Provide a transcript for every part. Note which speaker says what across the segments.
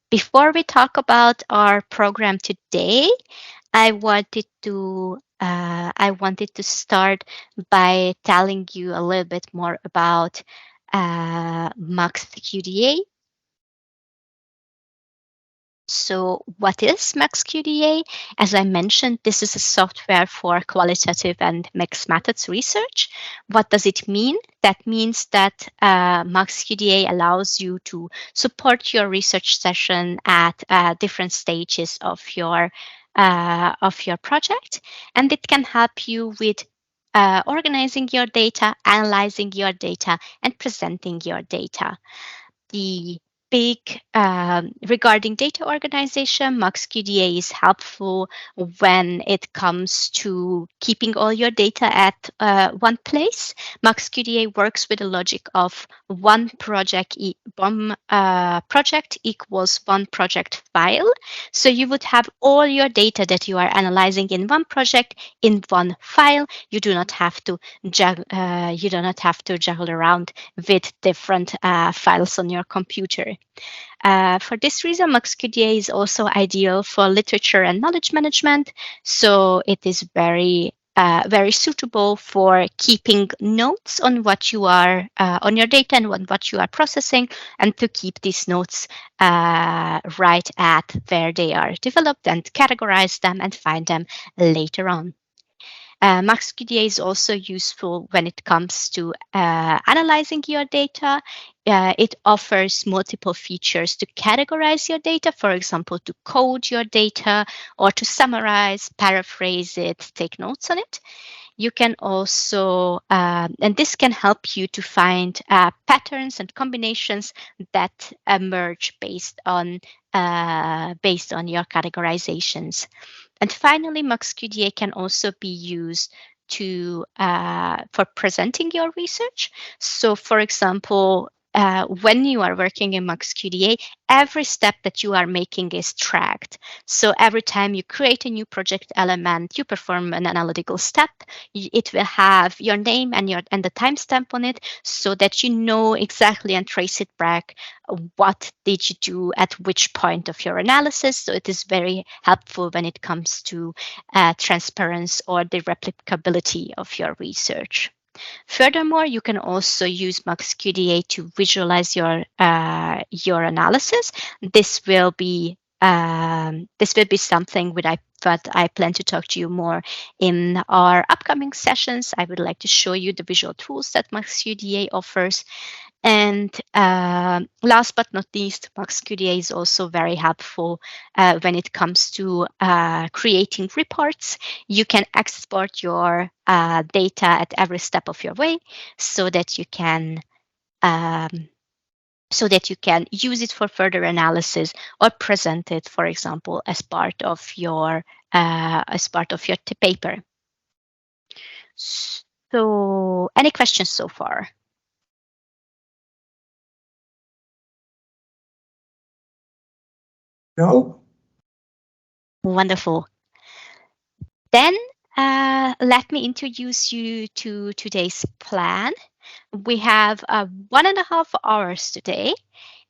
Speaker 1: Before we talk about our program today, I wanted to start by telling you a little bit more about MAXQDA. So what is MAXQDA? As I mentioned, this is a software for qualitative and mixed methods research. What does it mean? That means that MAXQDA allows you to support your research session at different stages of your project, and it can help you with organizing your data, analyzing your data, and presenting your data. The big regarding data organization, MAXQDA is helpful when it comes to keeping all your data at one place. MAXQDA works with the logic of one project equals one project file. So you would have all your data that you are analyzing in one project in one file. You do not have to juggle around with different files on your computer. For this reason, MAXQDA is also ideal for literature and knowledge management. So it is very suitable for keeping notes on what you are on your data and on what you are processing, and to keep these notes right at where they are developed and categorize them and find them later on. MAXQDA is also useful when it comes to analyzing your data. It offers multiple features to categorize your data, for example, to code your data or to summarize, paraphrase it, take notes on it. You can also, and this can help you to find patterns and combinations that emerge based on your categorizations. And finally, MAXQDA can also be used for presenting your research. So, for example, when you are working in MAXQDA, every step that you are making is tracked. So every time you create a new project element, you perform an analytical step, it will have your name and the timestamp on it, so that you know exactly and trace it back. What did you do at which point of your analysis? So it is very helpful when it comes to transparency or the replicability of your research. Furthermore, you can also use MAXQDA to visualize your analysis. This will be something that I plan to talk to you more in our upcoming sessions. I would like to show you the visual tools that MAXQDA offers. And last but not least, MAXQDA is also very helpful when it comes to creating reports. You can export your data at every step of your way, so that you can use it for further analysis or present it, for example, as part of your paper. So, any questions so far?
Speaker 2: No.
Speaker 1: Wonderful. Then let me introduce you to today's plan. We have 1.5 hours today.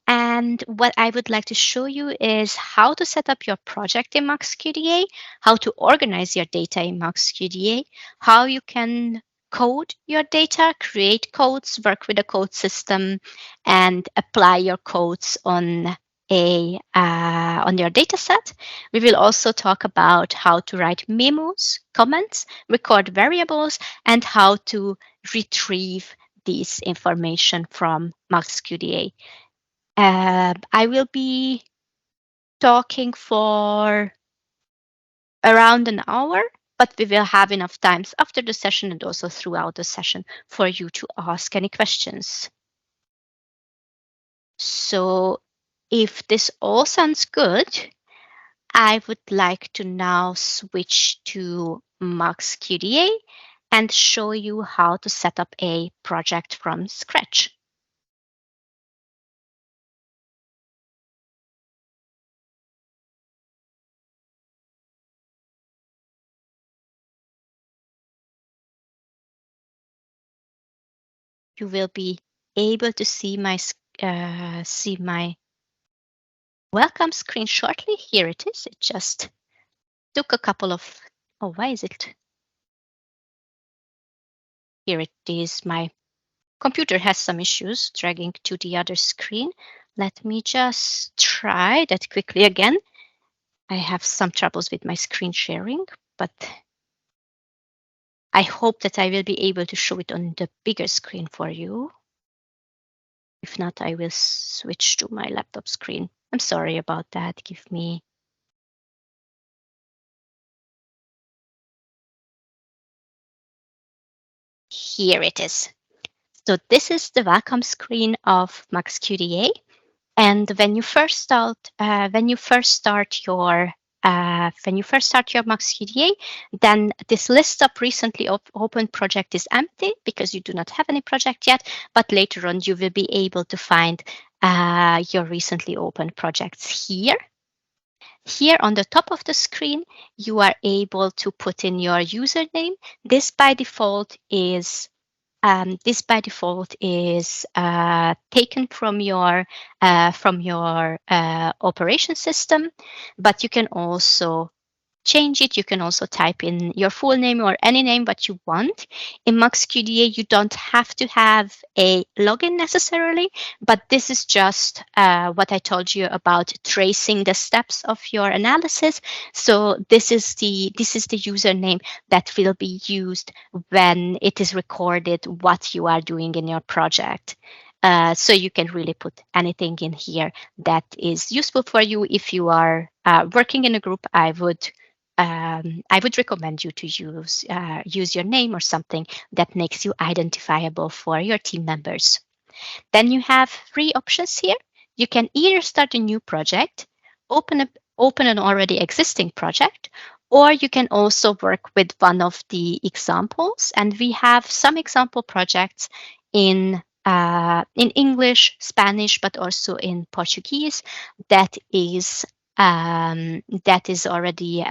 Speaker 1: And what I would like to show you is how to set up your project in MAXQDA, how to organize your data in MAXQDA, how you can code your data, create codes, work with a code system, and apply your codes on your data set. We will also talk about how to write memos, comments, record variables, and how to retrieve this information from MAXQDA. I will be talking for around an hour, but we will have enough times after the session and also throughout the session for you to ask any questions. So if this all sounds good, I would like to now switch to MAXQDA and show you how to set up a project from scratch. You will be able to see my welcome screen shortly. Here it is. It just took a couple of, oh, why is it? Here it is. My computer has some issues dragging to the other screen. Let me just try that quickly again. I have some troubles with my screen sharing, but I hope that I will be able to show it on the bigger screen for you. If not, I will switch to my laptop screen. I'm sorry about that. Give me. Here it is. So this is the welcome screen of MAXQDA. And when you first start your MAXQDA, then this list of recently open project is empty because you do not have any project yet. But later on, you will be able to find your recently open projects here. Here on the top of the screen, you are able to put in your username. This by default is taken from your operation system, but you can also change it. You can also type in your full name or any name that you want. In MAXQDA, you don't have to have a login necessarily, but this is just what I told you about tracing the steps of your analysis. So this is the username that will be used when it is recorded what you are doing in your project. So you can really put anything in here that is useful for you. If you are working in a group, I would recommend you to use your name or something that makes you identifiable for your team members. Then you have three options here. You can either start a new project, open an already existing project, or you can also work with one of the examples. And we have some example projects in English, Spanish, but also in Portuguese that is already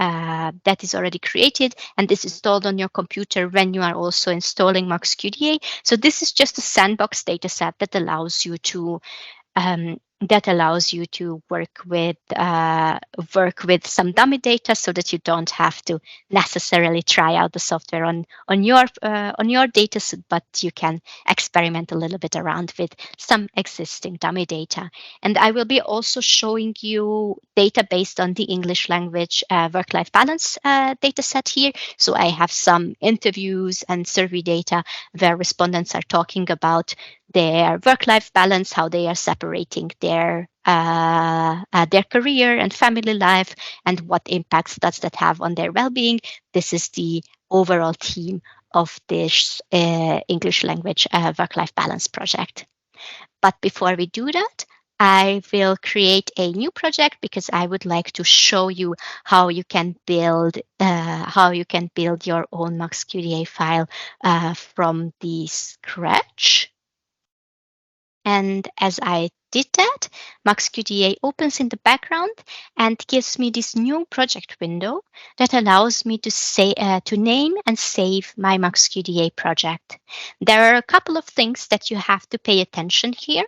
Speaker 1: created and is installed on your computer when you are also installing MAXQDA. So this is just a sandbox data set that allows you to work with some dummy data, so that you don't have to necessarily try out the software on your data set, but you can experiment a little bit around with some existing dummy data. And I will be also showing you data based on the English language work-life balance data set here. So I have some interviews and survey data where respondents are talking about their work-life balance, how they are separating their career and family life, and what impacts does that have on their well-being. This is the overall theme of this English language work-life balance project. But before we do that, I will create a new project because I would like to show you how you can build your own MAXQDA file from the scratch. And as I did that, MAXQDA opens in the background and gives me this new project window that allows me to name and save my MAXQDA project. There are a couple of things that you have to pay attention here.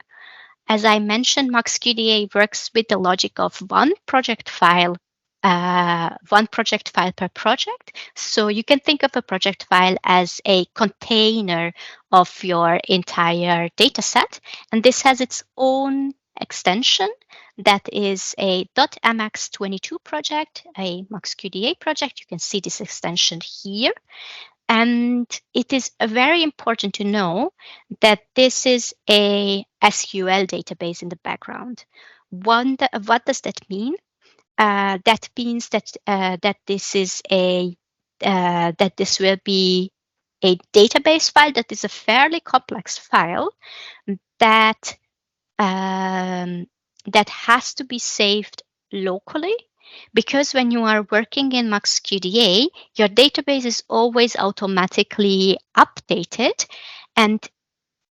Speaker 1: As I mentioned, MAXQDA works with the logic of one project file per project. So you can think of a project file as a container of your entire data set. And this has its own extension that is a .mx22 project, a MAXQDA project. You can see this extension here. And it is very important to know that this is a SQL database in the background. What does that mean? That means that this will be a database file that is a fairly complex file that that has to be saved locally, because when you are working in MAXQDA, your database is always automatically updated, and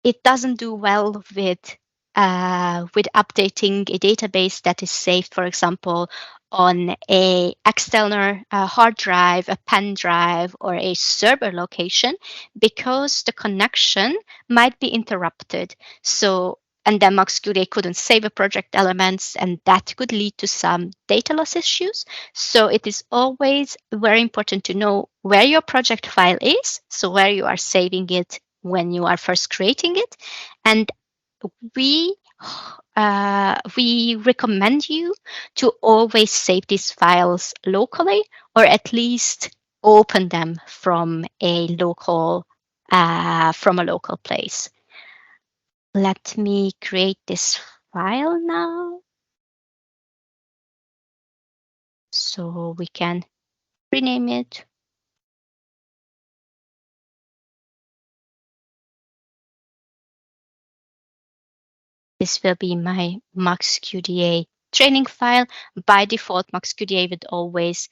Speaker 1: it doesn't do well with updating a database that is saved, for example, on a external hard drive, a pen drive, or a server location, because the connection might be interrupted. So and then MAXQDA couldn't save a project elements, and that could lead to some data loss issues. So it is always very important to know where your project file is, so where you are saving it when you are first creating it. And we recommend you to always save these files locally, or at least open them from a local place. Let me create this file now so we can rename it. This will be my MAXQDA training file. By default, MAXQDA would always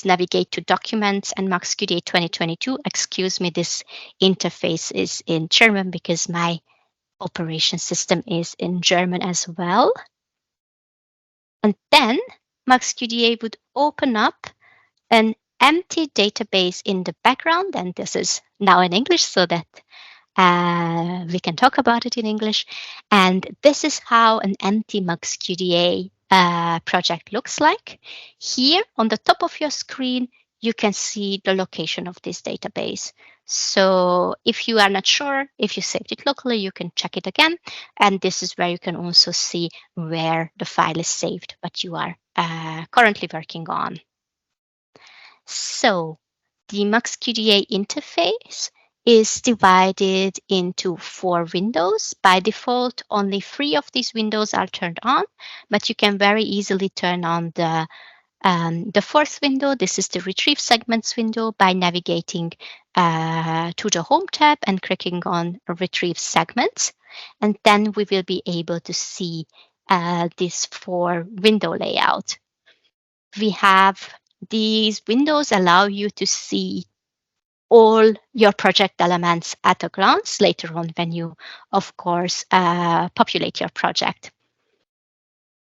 Speaker 1: navigate to documents and MAXQDA 2022. Excuse me, this interface is in German because my operation system is in German as well. And then MAXQDA would open up an empty database in the background, and this is now in English so that we can talk about it in English. And this is how an empty MAXQDA project looks like. Here on the top of your screen, you can see the location of this database. So if you are not sure if you saved it locally, you can check it again. And this is where you can also see where the file is saved, what you are currently working on. So the MAXQDA interface is divided into 4 windows. By default, only 3 of these windows are turned on, but you can very easily turn on the 4th window. This is the Retrieve Segments window by navigating to the Home tab and clicking on Retrieve Segments. And then we will be able to see this 4 window layout. We have these windows allow you to see all your project elements at a glance later on when you, of course, populate your project.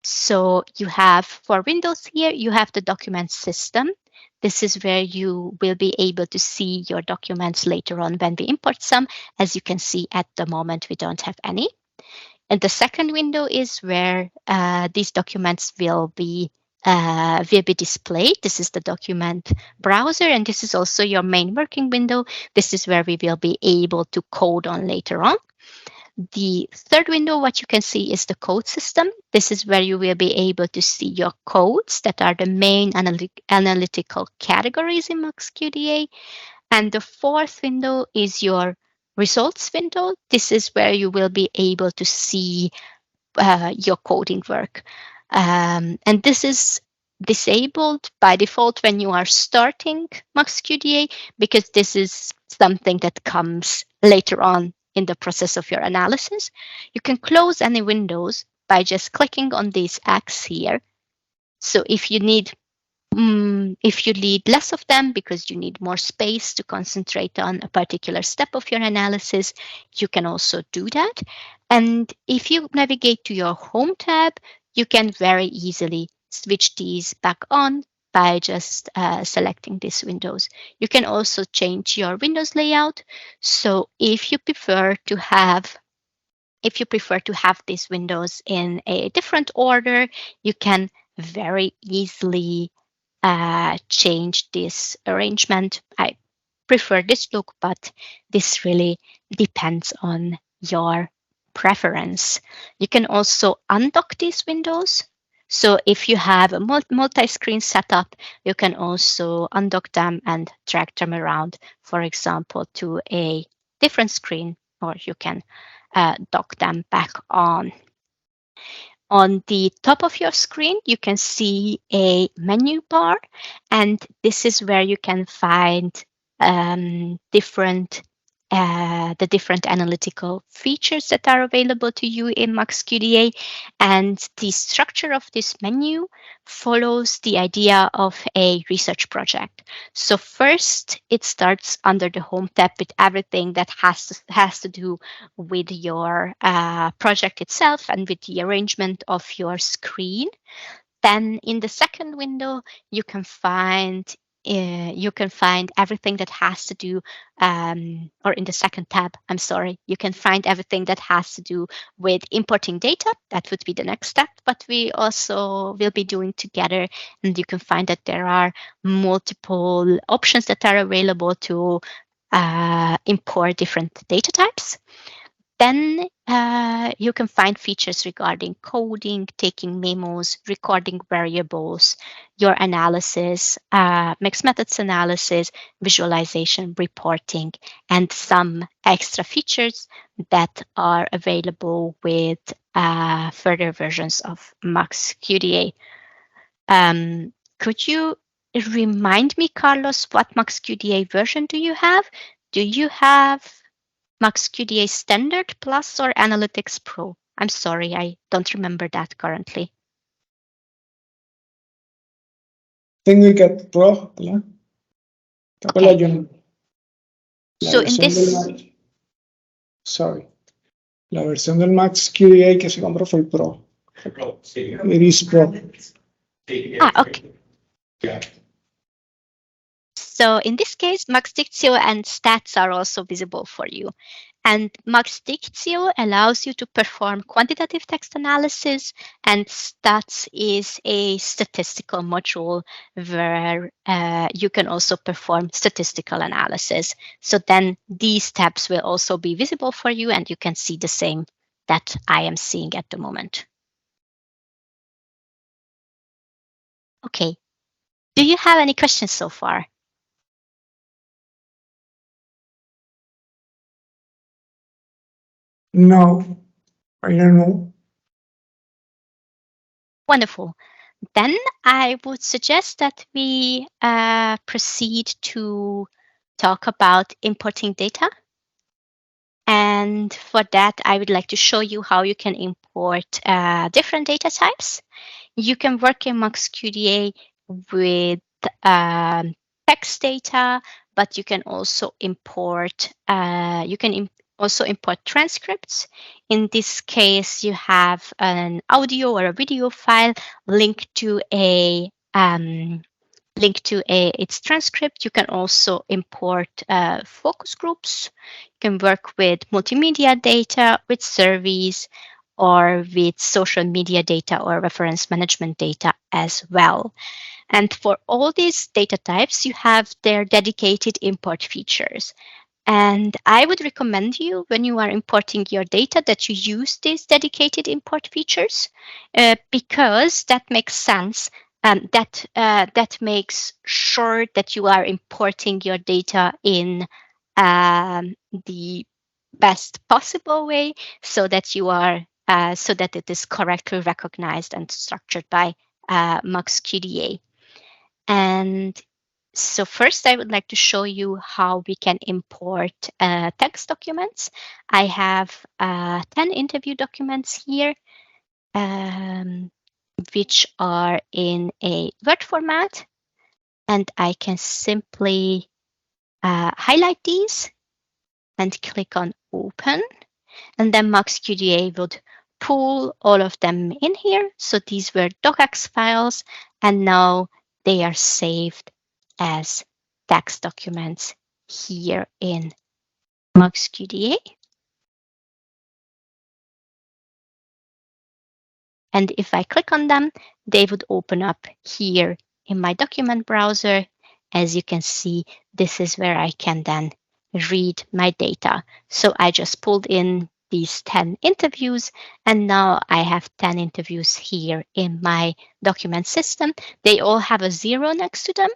Speaker 1: So you have, for Windows here, you have the document system. This is where you will be able to see your documents later on when we import some. As you can see, at the moment, we don't have any. And the second window is where these documents will be displayed. This is the document browser, and this is also your main working window. This is where we will be able to code on later on. The third window, what you can see is the code system. This is where you will be able to see your codes that are the main analytical categories in MAXQDA. And the fourth window is your results window. This is where you will be able to see your coding work. And this is disabled by default when you are starting MAXQDA, because this is something that comes later on in the process of your analysis. You can close any windows by just clicking on this X here. So if you need less of them because you need more space to concentrate on a particular step of your analysis, you can also do that. And if you navigate to your Home tab, you can very easily switch these back on by just selecting these windows. You can also change your Windows layout. So if you prefer to have these windows in a different order, you can very easily change this arrangement. I prefer this look, but this really depends on your preference. You can also undock these windows. So if you have a multi-screen setup, you can also undock them and drag them around, for example, to a different screen, or you can dock them back on. On the top of your screen, you can see a menu bar, and this is where you can find the different analytical features that are available to you in MAXQDA. And the structure of this menu follows the idea of a research project. So first, it starts under the Home tab with everything that has to do with your project itself and with the arrangement of your screen. Then in the second window, you can find you can find everything that has to do, or in the second tab, I'm sorry, you can find everything that has to do with importing data. That would be the next step, but we also will be doing together. And you can find that there are multiple options that are available to import different data types. Then you can find features regarding coding, taking memos, recording variables, your analysis, mixed methods analysis, visualization, reporting, and some extra features that are available with further versions of MAXQDA. Could you remind me, Carlos, what MAXQDA version do you have? Do you have MAXQDA Standard Plus or Analytics Pro? I'm sorry, I don't remember that currently.
Speaker 2: Tengo que get Pro, ¿verdad? ¿Te acuerdas, John?
Speaker 1: So in this,
Speaker 2: La versión del MAXQDA que se compró fue el Pro. It is Pro.
Speaker 1: okay.
Speaker 2: Yeah.
Speaker 1: So in this case, MAXDictio and stats are also visible for you. And MAXDictio allows you to perform quantitative text analysis, and stats is a statistical module where you can also perform statistical analysis. So then these tabs will also be visible for you, and you can see the same that I am seeing at the moment. Okay. Do you have any questions so far?
Speaker 2: No, I don't know.
Speaker 1: Wonderful. Then I would suggest that we proceed to talk about importing data. And for that, I would like to show you how you can import different data types. You can work in MAXQDA with text data, but you can also import also import transcripts. In this case, you have an audio or a video file linked to its transcript. You can also import focus groups. You can work with multimedia data, with surveys, or with social media data or reference management data as well. And for all these data types, you have their dedicated import features. And I would recommend you, when you are importing your data, that you use these dedicated import features because that makes sense. That makes sure that you are importing your data in the best possible way, so that you are so that it is correctly recognized and structured by MAXQDA. And so first, I would like to show you how we can import text documents. I have 10 interview documents here, which are in a Word format. And I can simply highlight these and click on Open. And then MAXQDA would pull all of them in here. So these were docx files, and now they are saved as text documents here in MAXQDA. And if I click on them, they would open up here in my document browser. As you can see, this is where I can then read my data. So I just pulled in these 10 interviews, and now I have 10 interviews here in my document system. They all have a 0 next to them.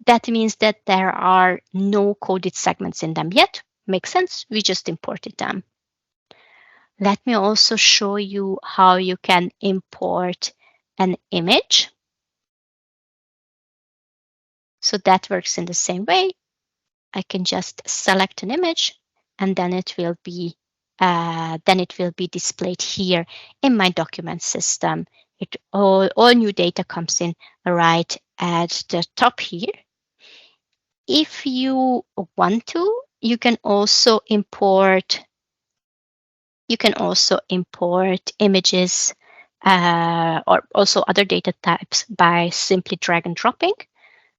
Speaker 1: That means that there are no coded segments in them yet. Makes sense, we just imported them. Let me also show you how you can import an image. So that works in the same way. I can just select an image, and then it will be displayed here in my document system. All new data comes in right at the top here. If you want to, you can also import images or also other data types by simply drag and dropping.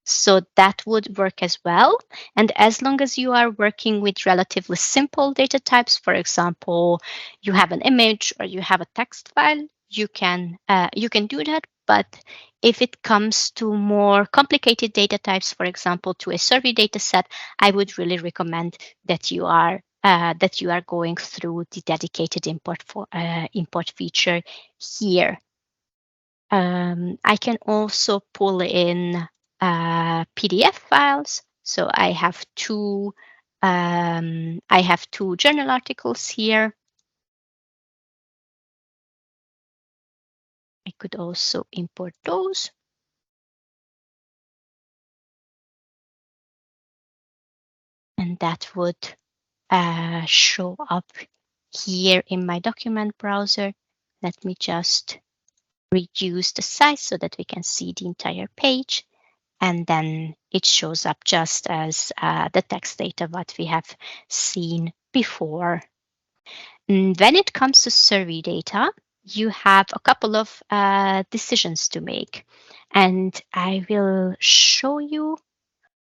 Speaker 1: So that would work as well. And as long as you are working with relatively simple data types, for example, you have an image or you have a text file, you can do that. But if it comes to more complicated data types, for example, to a survey data set, I would really recommend that you are going through the dedicated import feature here. I can also pull in PDF files. So I have two journal articles here. I could also import those. And that would show up here in my document browser. Let me just reduce the size so that we can see the entire page. And then it shows up just as the text data what we have seen before. When it comes to survey data, you have a couple of decisions to make. And I will show you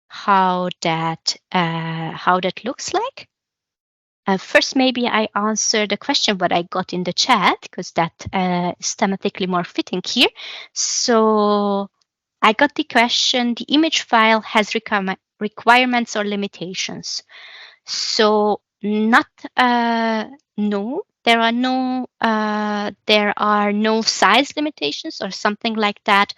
Speaker 1: how that looks like. First, maybe I answer the question what I got in the chat, because that is thematically more fitting here. So I got the question, the image file has requirements or limitations. So not no, there are no size limitations or something like that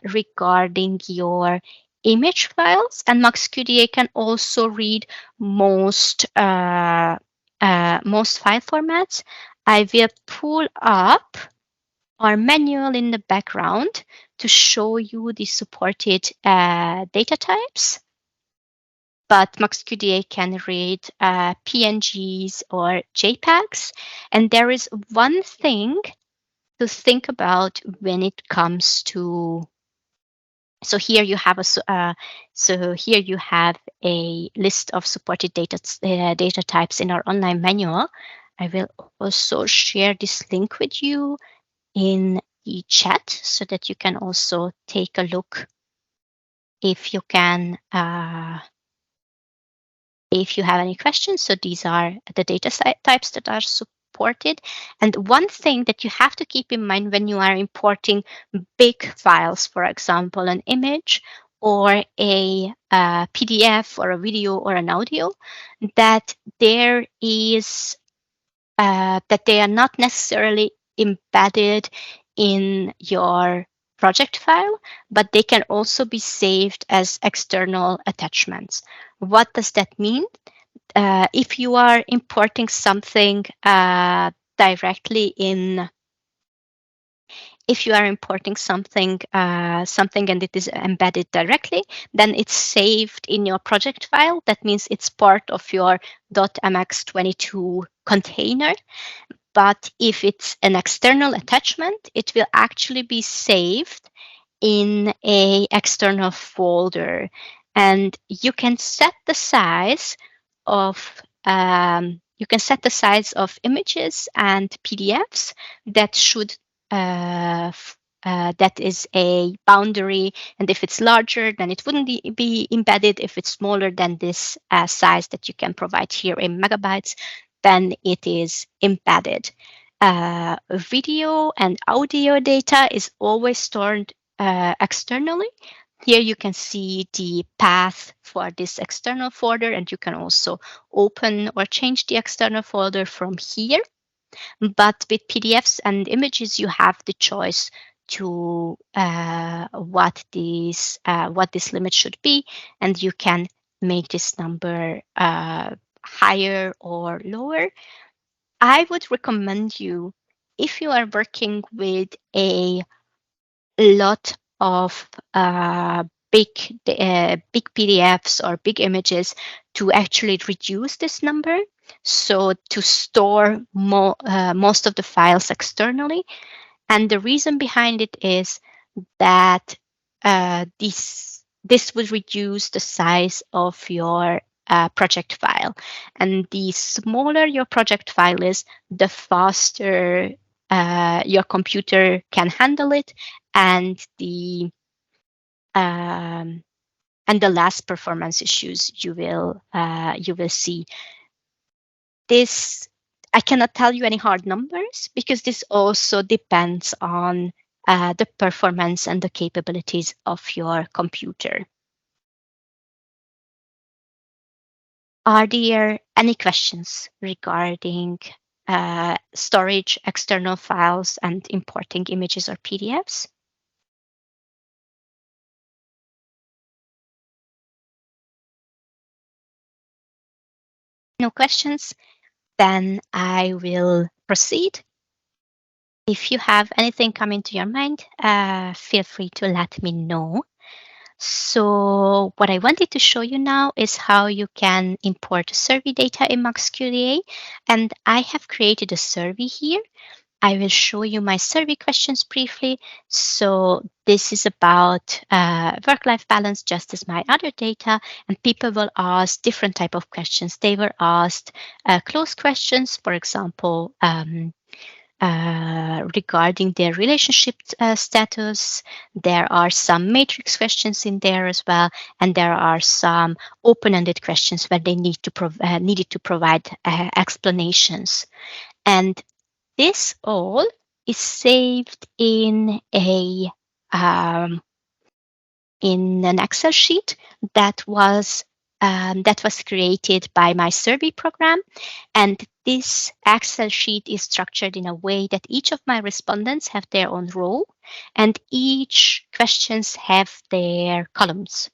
Speaker 1: regarding your image files, and MAXQDA can also read most file formats. I will pull up our manual in the background to show you the supported data types. But MAXQDA can read PNGs or JPEGs. And there is one thing to think about when it comes to. So here you have a list of supported data types in our online manual. I will also share this link with you in the chat so that you can also take a look if you have any questions. So these are the data types that are supported. And one thing that you have to keep in mind when you are importing big files, for example, an image or a PDF or a video or an audio, that there is that they are not necessarily embedded in your project file, but they can also be saved as external attachments. What does that mean? If you are importing something directly in, if you are importing something and it is embedded directly, then it's saved in your project file. That means it's part of your .mx22 container. But if it's an external attachment, it will actually be saved in a external folder. And you can set the size of images and PDFs that should that is a boundary, and if it's larger, then it wouldn't be embedded. If it's smaller than this size that you can provide here in megabytes, then it is embedded. Video and audio data is always stored externally. Here you can see the path for this external folder, and you can also open or change the external folder from here. But with PDFs and images, you have the choice to what this limit should be, and you can make this number higher or lower. I would recommend you, if you are working with a lot of big PDFs or big images, to actually reduce this number. So to store most of the files externally. And the reason behind it is that this would reduce the size of your project file. And the smaller your project file is, the faster your computer can handle it, and the And the last performance issues you will see. This, I cannot tell you any hard numbers because this also depends on the performance and the capabilities of your computer. Are there any questions regarding storage, external files, and importing images or PDFs? No questions? Then I will proceed. If you have anything coming to your mind, feel free to let me know. So what I wanted to show you now is how you can import survey data in MAXQDA. And I have created a survey here. I will show you my survey questions briefly. So this is about work-life balance, just as my other data, and people will ask different type of questions. They were asked closed questions, for example, regarding their relationship status. There are some matrix questions in there as well, and there are some open-ended questions where they needed to provide explanations. And this all is saved in an Excel sheet that was created by my survey program. And this Excel sheet is structured in a way that each of my respondents have their own row, and each questions have their columns.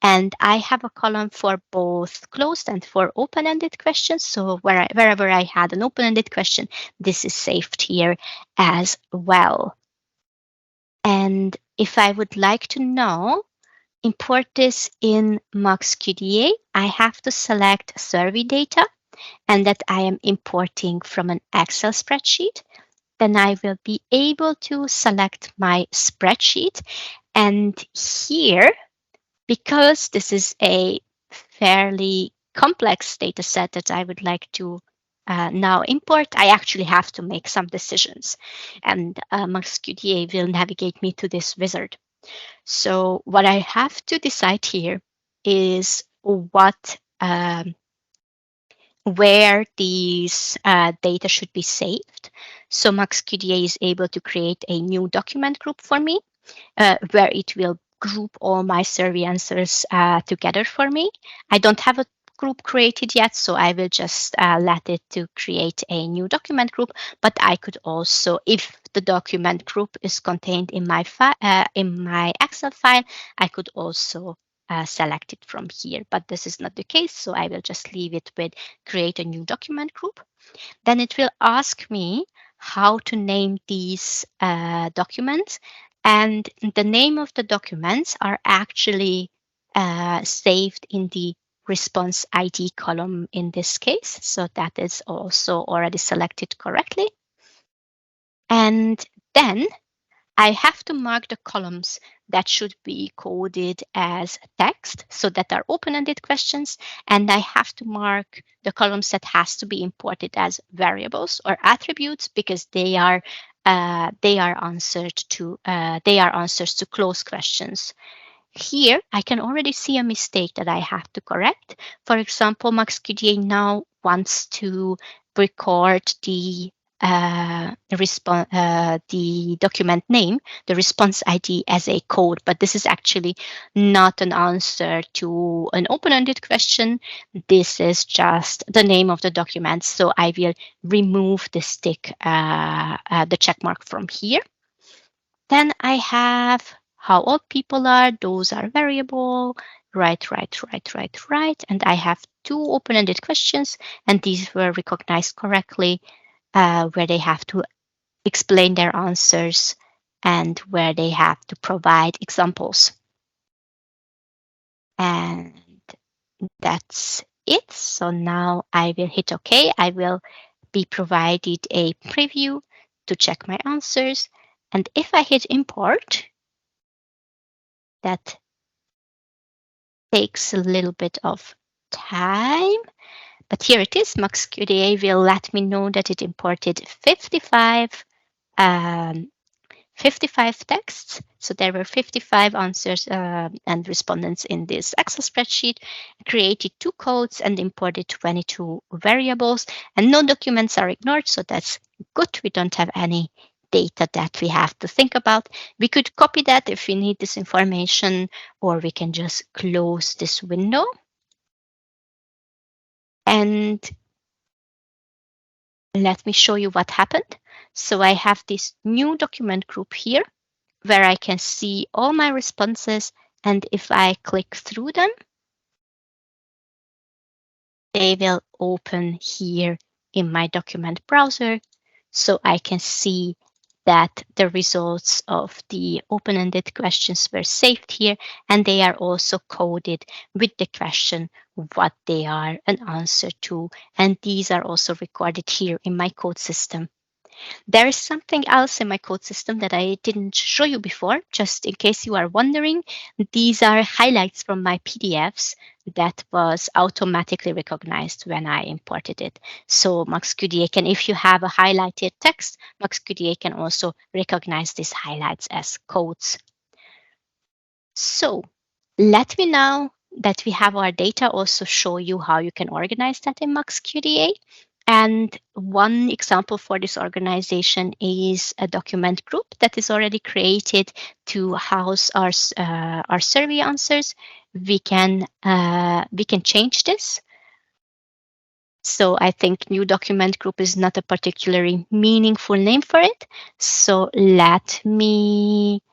Speaker 1: And I have a column for both closed and for open-ended questions. So wherever I had an open-ended question, this is saved here as well. And if I would like to know, import this in MAXQDA, I have to select survey data and that I am importing from an Excel spreadsheet. Then I will be able to select my spreadsheet. And here, because this is a fairly complex data set that I would like to now import, I actually have to make some decisions. And MAXQDA will navigate me to this wizard. So what I have to decide here is where these data should be saved. So MAXQDA is able to create a new document group for me, where it will group all my survey answers together for me. I don't have a group created yet, so I will just let it to create a new document group. But I could also, if the document group is contained in my Excel file, I could also select it from here. But this is not the case, so I will just leave it with create a new document group. Then it will ask me how to name these documents. And the name of the documents are actually saved in the response ID column in this case. So that is also already selected correctly. And then I have to mark the columns that should be coded as text, so that are open-ended questions, and I have to mark the columns that has to be imported as variables or attributes because they are answers to closed questions. Here, I can already see a mistake that I have to correct. For example, MAXQDA now wants to record the document name, the response ID as a code, but this is actually not an answer to an open-ended question. This is just the name of the document. So I will remove the the check mark from here. Then I have how old people are. Those are variable. Right. And I have two open-ended questions, and these were recognized correctly, where they have to explain their answers and where they have to provide examples. And that's it. So now I will hit OK. I will be provided a preview to check my answers. And if I hit import, that takes a little bit of time. But here it is. MAXQDA will let me know that it imported 55 55 texts. So there were 55 answers and respondents in this Excel spreadsheet. Created 2 codes and imported 22 variables, and no documents are ignored. So that's good. We don't have any data that we have to think about. We could copy that if we need this information, or we can just close this window. And let me show you what happened. So I have this new document group here where I can see all my responses. And if I click through them, they will open here in my document browser. So I can see that the results of the open-ended questions were saved here, and they are also coded with the question what they are an answer to. And these are also recorded here in my code system. There is something else in my code system that I didn't show you before, just in case you are wondering. These are highlights from my PDFs that was automatically recognized when I imported it. So MAXQDA can, if you have a highlighted text, MAXQDA can also recognize these highlights as codes. So let me now that we have our data also show you how you can organize that in MAXQDA. And one example for this organization is a document group that is already created to house our survey answers. We can change this. So I think new document group is not a particularly meaningful name for it. So let me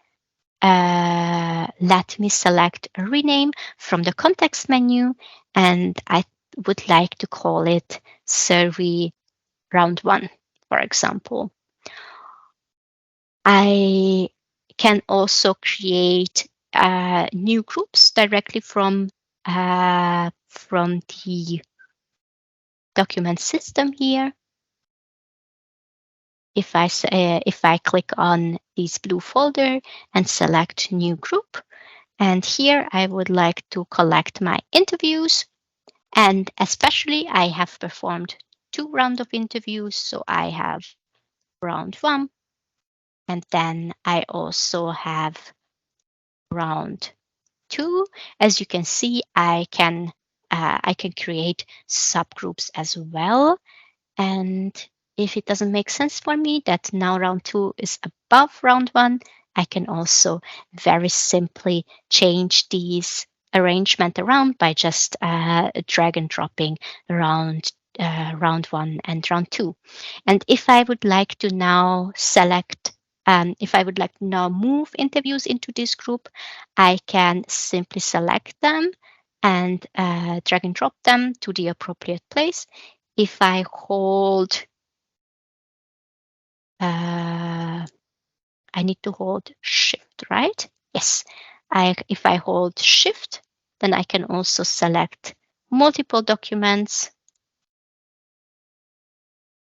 Speaker 1: select a rename from the context menu, and I would like to call it survey round 1, for example. I can also create new groups directly from the document system here. If I click on this blue folder and select new group, and here I would like to collect my interviews, and especially I have performed 2 rounds of interviews, so I have round 1, and then I also have round 2. As you can see, I can create subgroups as well. And if it doesn't make sense for me that now round 2 is above round 1, I can also very simply change these arrangement around by just drag and dropping round 1 and round 2. And if I would like to now move interviews into this group, I can simply select them and drag and drop them to the appropriate place. If I hold, I need to hold Shift, right? Yes. If I hold Shift, then I can also select multiple documents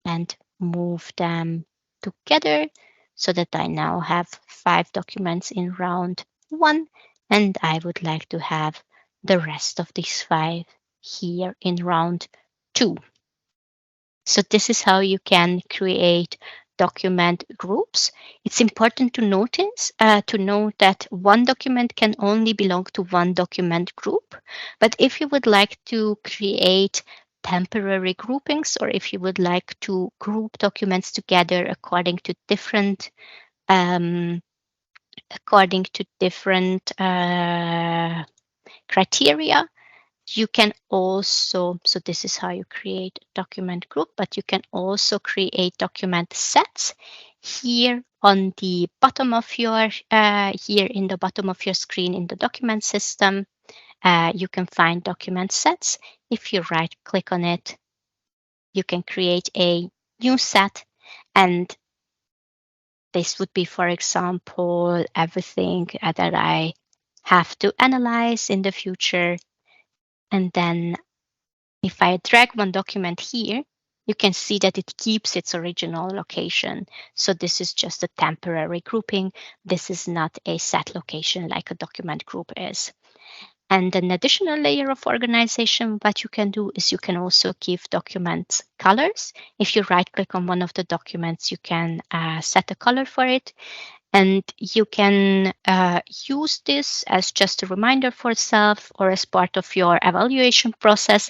Speaker 1: and move them together so that I now have 5 documents in round 1, and I would like to have the rest of these 5 here in round 2. So this is how you can create document groups. It's important to note that one document can only belong to one document group. But if you would like to create temporary groupings, or if you would like to group documents together according to different criteria, you can also, so this is how you create a document group, but you can also create document sets. Here on the bottom of your, here in the bottom of your screen in the document system, you can find document sets. If you right click on it, you can create a new set, and this would be, for example, everything that I have to analyze in the future. And then if I drag one document here, you can see that it keeps its original location. So this is just a temporary grouping. This is not a set location like a document group is. And an additional layer of organization, what you can do is you can also give documents colors. If you right click on one of the documents, you can set a color for it. And you can use this as just a reminder for yourself or as part of your evaluation process.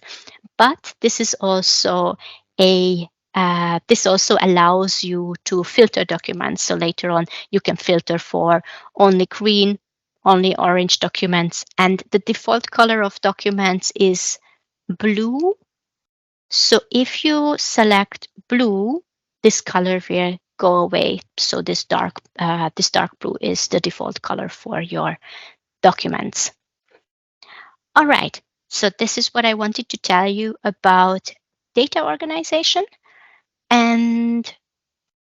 Speaker 1: But this is also this also allows you to filter documents. So later on, you can filter for only green, only orange documents, and the default color of documents is blue. So if you select blue, this color will go away. So this dark blue is the default color for your documents. All right, so this is what I wanted to tell you about data organization. And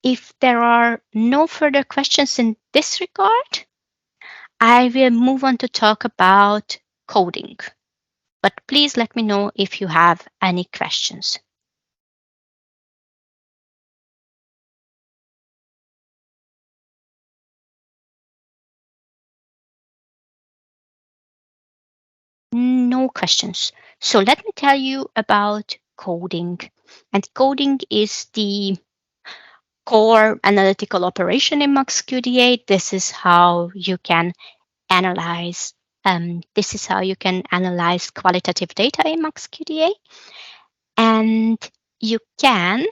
Speaker 1: if there are no further questions in this regard, I will move on to talk about coding. But please let me know if you have any questions. No questions. So let me tell you about coding. And coding is the core analytical operation in MAXQDA. This is how you can analyze. This is how you can analyze qualitative data in MAXQDA, and you can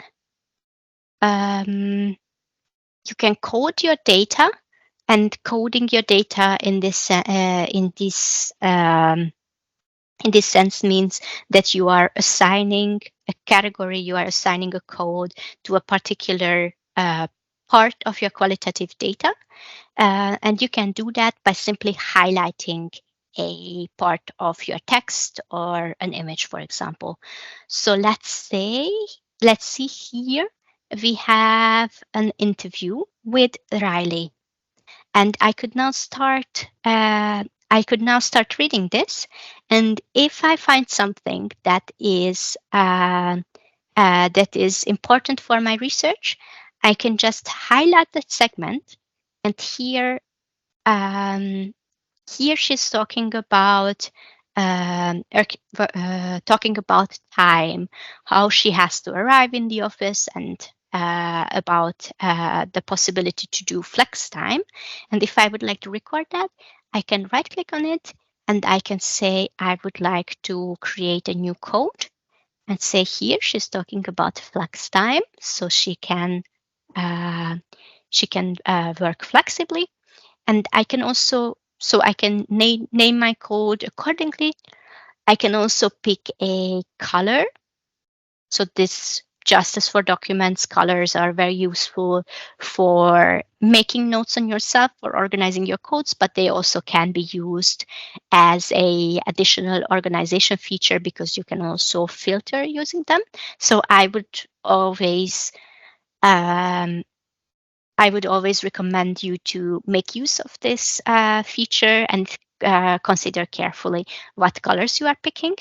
Speaker 1: code your data. And coding your data in this sense means that you are assigning a category, you are assigning a code to a particular part of your qualitative data. And you can do that by simply highlighting a part of your text or an image, for example. So let's see here, we have an interview with Riley. And I could now start reading this. And if I find something that is important for my research, I can just highlight that segment. And here she's talking about time, how she has to arrive in the office, and about the possibility to do flex time. And if I would like to record that, I can right click on it and I can say I would like to create a new code, and say here she's talking about flex time, so she can work flexibly. And I can also, so I can name my code accordingly. I can also pick a color. So this, just as for documents, colors are very useful for making notes on yourself or organizing your codes, but they also can be used as a additional organization feature because you can also filter using them. So I would always recommend you to make use of this feature and consider carefully what colors you are picking.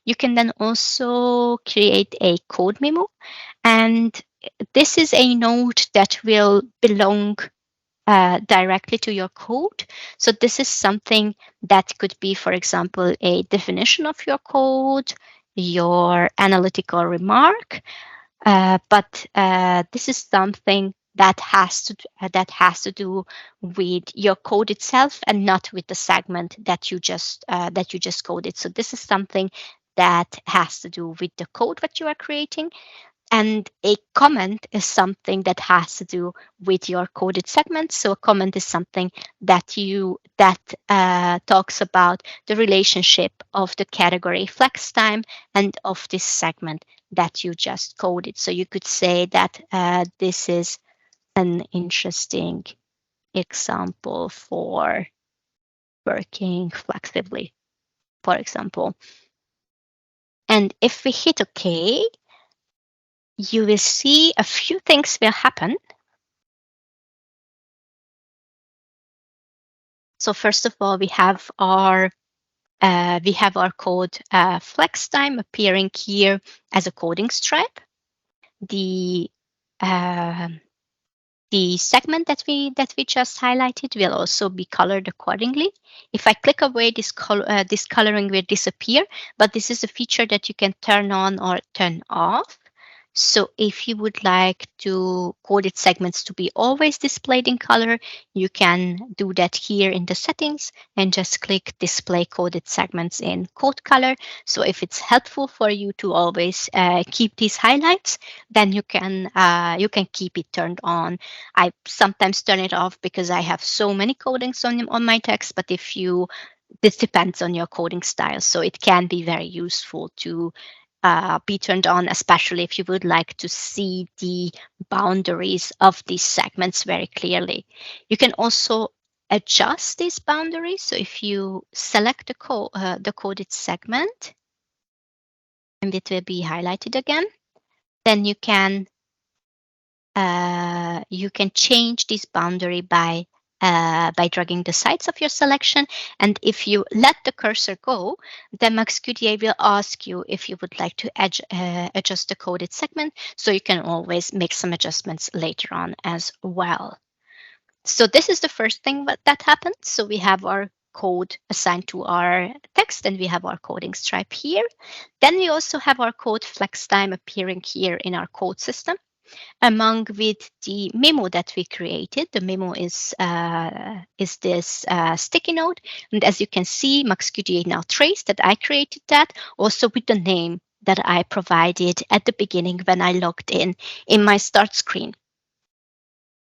Speaker 1: You can then also create a code memo, and this is a node that will belong directly to your code. So this is something that could be, for example, a definition of your code, your analytical remark, but this is something that has to do with your code itself and not with the segment that you just coded. So this is something that has to do with the code that you are creating, and a comment is something that has to do with your coded segment. So a comment is something that talks about the relationship of the category flex time and of this segment that you just coded. So you could say that this is an interesting example for working flexibly, for example. And if we hit OK, you will see a few things will happen. So first of all, we have our code flex time appearing here as a coding stripe. The segment that we just highlighted will also be colored accordingly. If I click away, this coloring will disappear, but this is a feature that you can turn on or turn off. So if you would like to coded segments to be always displayed in color, you can do that here in the settings and just click display coded segments in code color. So if it's helpful for you to always keep these highlights, then you can keep it turned on. I sometimes turn it off because I have so many codings on my text, but this depends on your coding style. So it can be very useful to be turned on, especially if you would like to see the boundaries of these segments very clearly. You can also adjust these boundaries. So if you select the coded segment, and it will be highlighted again, then you can change this boundary by dragging the sides of your selection. And if you let the cursor go, then MAXQDA will ask you if you would like to adjust the coded segment. So you can always make some adjustments later on as well. So this is the first thing that happens. So we have our code assigned to our text, and we have our coding stripe here. Then we also have our code flex time appearing here in our code system, among with the memo that we created. The memo is this sticky note, and as you can see, MAXQDA now traced that I created that, also with the name that I provided at the beginning when I logged in my start screen.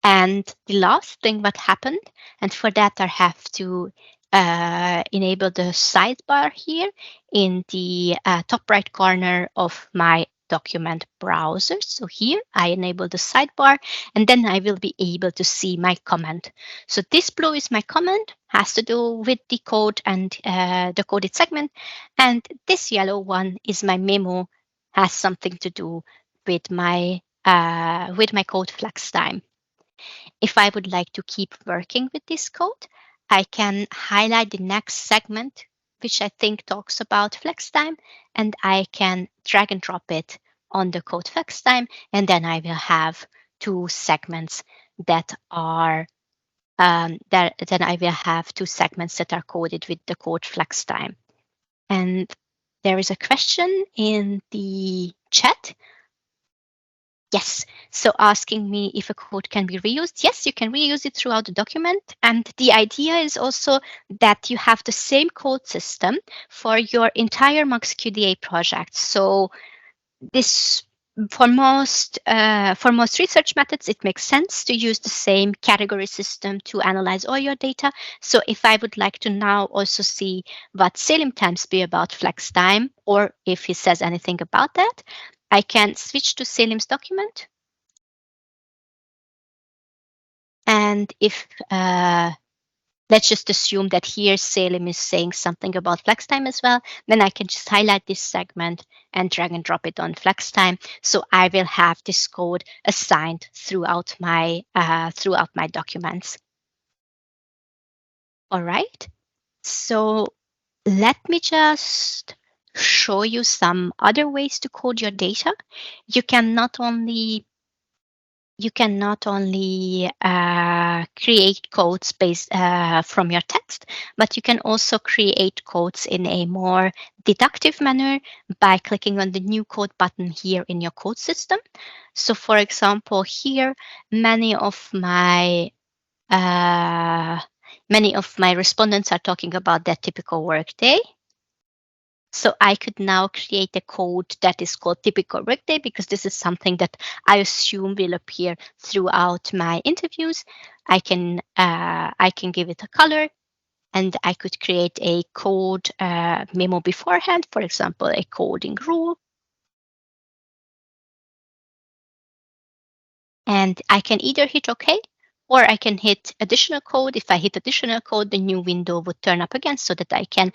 Speaker 1: And the last thing that happened, and for that I have to enable the sidebar here in the top right corner of my document browser. So here I enable the sidebar, and then I will be able to see my comment. So this blue is my comment, has to do with the code and the coded segment, and this yellow one is my memo, has something to do with my code flex time. If I would like to keep working with this code, I can highlight the next segment, which I think talks about flex time, and I can drag and drop it on the code flex time, and then I will have two segments that are then I will have two segments that are coded with the code flex time. And there is a question in the chat. Yes, so asking me if a code can be reused. Yes, you can reuse it throughout the document. And the idea is also that you have the same code system for your entire MAXQDA project. So this, for most research methods, it makes sense to use the same category system to analyze all your data. So if I would like to now also see what Selim tells me about flex time, or if he says anything about that, I can switch to Selim's document. And if let's just assume that here Selim is saying something about flex time as well, then I can just highlight this segment and drag and drop it on flex time. So I will have this code assigned throughout my documents. All right. So let me just show you some other ways to code your data. You can not only create codes based from your text, but you can also create codes in a more deductive manner by clicking on the new code button here in your code system. So for example, here, many of my respondents are talking about their typical workday. So I could now create a code that is called typical workday, because this is something that I assume will appear throughout my interviews. I can give it a color, and I could create a code memo beforehand, for example, a coding rule. And I can either hit OK, or I can hit additional code. If I hit additional code, the new window would turn up again, so that I can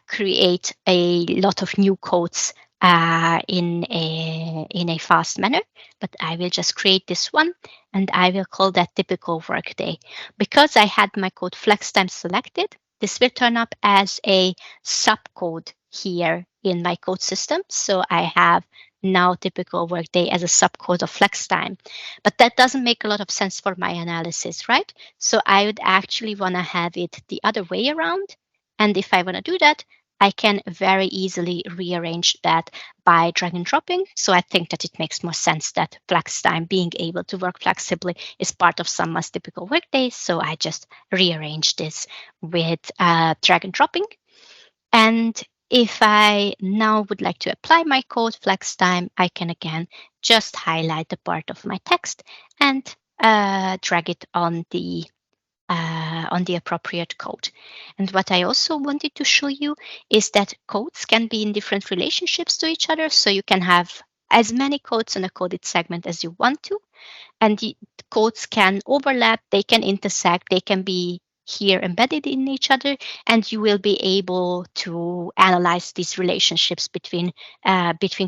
Speaker 1: create a lot of new codes in a fast manner. But I will just create this one, and I will call that typical workday. Because I had my code flex time selected, this will turn up as a subcode here in my code system. So I have now typical workday as a subcode of flex time. But that doesn't make a lot of sense for my analysis, right? So I would actually want to have it the other way around. And if I want to do that, I can very easily rearrange that by drag and dropping. So I think that it makes more sense that flex time, being able to work flexibly, is part of someone's typical workday. So I just rearrange this with drag and dropping. And if I now would like to apply my code flex time, I can again just highlight the part of my text and drag it on the appropriate code. And what I also wanted to show you is that codes can be in different relationships to each other. So you can have as many codes on a coded segment as you want to, and the codes can overlap, they can intersect, they can be here embedded in each other, and you will be able to analyze these relationships between